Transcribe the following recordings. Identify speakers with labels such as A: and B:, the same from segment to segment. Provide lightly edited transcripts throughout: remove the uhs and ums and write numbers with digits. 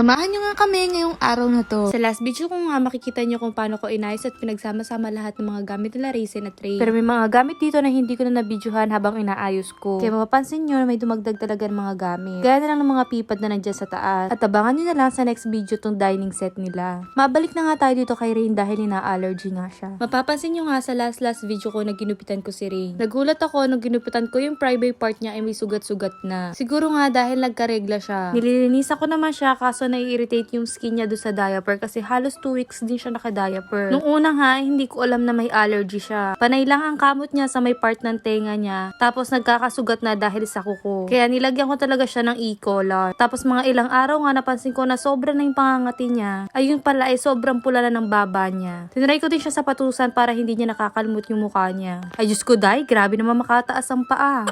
A: Samahan nyo nga kami ngayong araw na to.
B: Sa last video ko nga makikita nyo kung paano ko inayos at pinagsama-sama lahat ng mga gamit nila Raisin at Ray. Pero may mga gamit dito na hindi ko na nabidyohan habang inaayos ko. Kaya mapapansin nyo na may dumagdag talaga ng mga gamit. Gaya na lang ng mga pipad na nandyan sa taas. At abangan nyo na lang sa next video tong dining set nila. Mabalik na nga tayo dito kay Rain dahil ina-allergy nga siya. Mapapansin nyo nga sa last video ko na ginupitan ko si Rain. Nagulat ako nung ginupitan ko yung private part niya ay may sugat-sugat na. Siguro nga dahil nagkaregla siya. Nililinisan ko naman siya kaso nai-irritate yung skin niya doon sa diaper kasi halos 2 weeks din siya naka-diaper. Nung una nga, hindi ko alam na may allergy siya. Panay lang ang kamot niya sa may part ng tenga niya. Tapos nagkakasugat na dahil sa kuko. Kaya nilagyan ko talaga siya ng E-collar. Tapos mga ilang araw nga napansin ko na sobra na yung pangangati niya. Ayun pala ay sobrang pula na ng baba niya. Tinry ko din siya sa patusan para hindi niya nakakalmot yung mukha niya. Ay Diyos ko day, grabe naman makataas ang paa.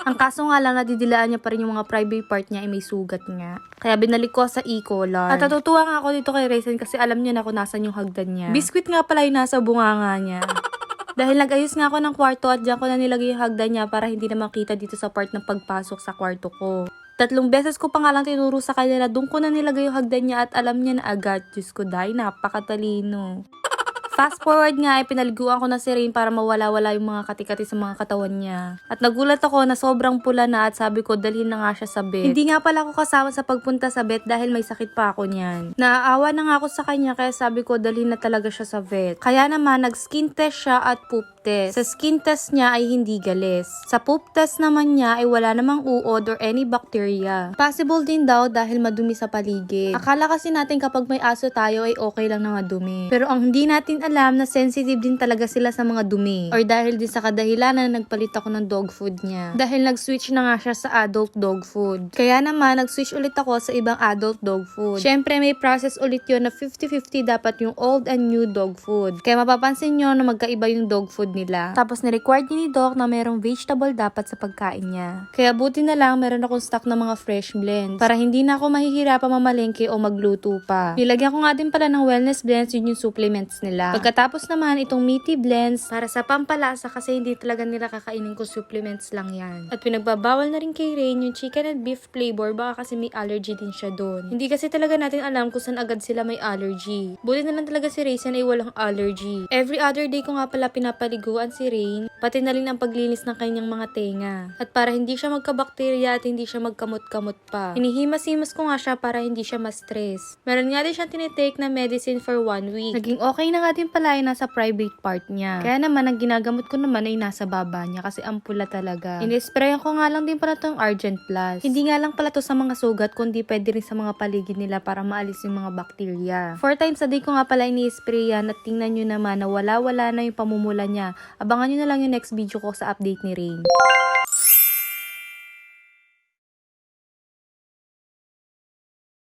B: Ang kaso nga lang, nadidilaan niya pa rin yung mga private part niya ay may sugat nga. Kaya binalik ko sa E-collar. At natutuwa nga ako dito kay Raisin kasi alam niya na kung nasan yung hagdan niya. Biscuit nga pala yung nasa bunganga niya. Dahil nag-ayos nga ako ng kwarto at diyan ko na nilagay yung hagdan niya para hindi na makita dito sa part ng pagpasok sa kwarto ko. 3 beses ko pa nga lang tinuro sa kanya na doon ko na nilagay yung hagdan niya at alam niya na agad. Diyos ko day, napakatalino. Fast forward nga ay pinaliguan ko na si Rain para mawala-wala yung mga kati-kati sa mga katawan niya. At nagulat ako na sobrang pula na at sabi ko dalhin na nga siya sa vet. Hindi nga pala ako kasama sa pagpunta sa vet dahil may sakit pa ako niyan. Naaawa na nga ako sa kanya kaya sabi ko dalhin na talaga siya sa vet. Kaya naman nag-skin test siya at poop test. Sa skin test niya ay hindi galis. Sa poop test naman niya ay wala namang uod or any bacteria. Possible din daw dahil madumi sa paligid. Akala kasi natin kapag may aso tayo ay okay lang na madumi. Pero ang hindi natin alam na sensitive din talaga sila sa mga dumi. Or dahil din sa kadahilanan na nagpalit ako ng dog food niya. Dahil nag-switch na nga siya sa adult dog food. Kaya naman nag-switch ulit ako sa ibang adult dog food. Syempre may process ulit yun na 50-50 dapat yung old and new dog food. Kaya mapapansin nyo na magkaiba yung dog food nila. Tapos ni-required ni Doc na merong vegetable dapat sa pagkain niya. Kaya buti na lang meron akong stock ng mga fresh blends. Para hindi na ako mahihirapan mamalengke o magluto pa. Nilagyan ko nga din pala ng wellness blends yun yung supplements nila. Pagkatapos naman, itong meaty blends para sa pampalasa kasi hindi talaga nila kakainin ko supplements lang yan. At pinagbabawal na rin kay Rain yung chicken and beef flavor baka kasi may allergy din siya doon. Hindi kasi talaga natin alam kung saan agad sila may allergy. Buti na lang talaga si Raisin ay walang allergy. Every other day ko nga pala pinapaliguan si Rain, pati na rin ang paglinis ng kanyang mga tenga. At para hindi siya magka-bacteria at hindi siya magkamot-kamot pa. Hinihimas-himas ko nga siya para hindi siya ma-stress. Meron nga din siya tinitake na medicine for 1 week. Naging okay na nga din pala ay nasa private part niya. Kaya naman, ang ginagamot ko naman ay nasa baba niya kasi ang pula talaga. Ini-sprayan ko nga lang din pala tong Argent Plus. Hindi nga lang pala to sa mga sugat, kundi pwede rin sa mga paligid nila para maalis yung mga bacteria. 4 times a day ko nga pala ini-spray yan at tingnan nyo naman na wala-wala na yung pamumula niya. Abangan nyo na lang yung next video ko sa update ni Rain.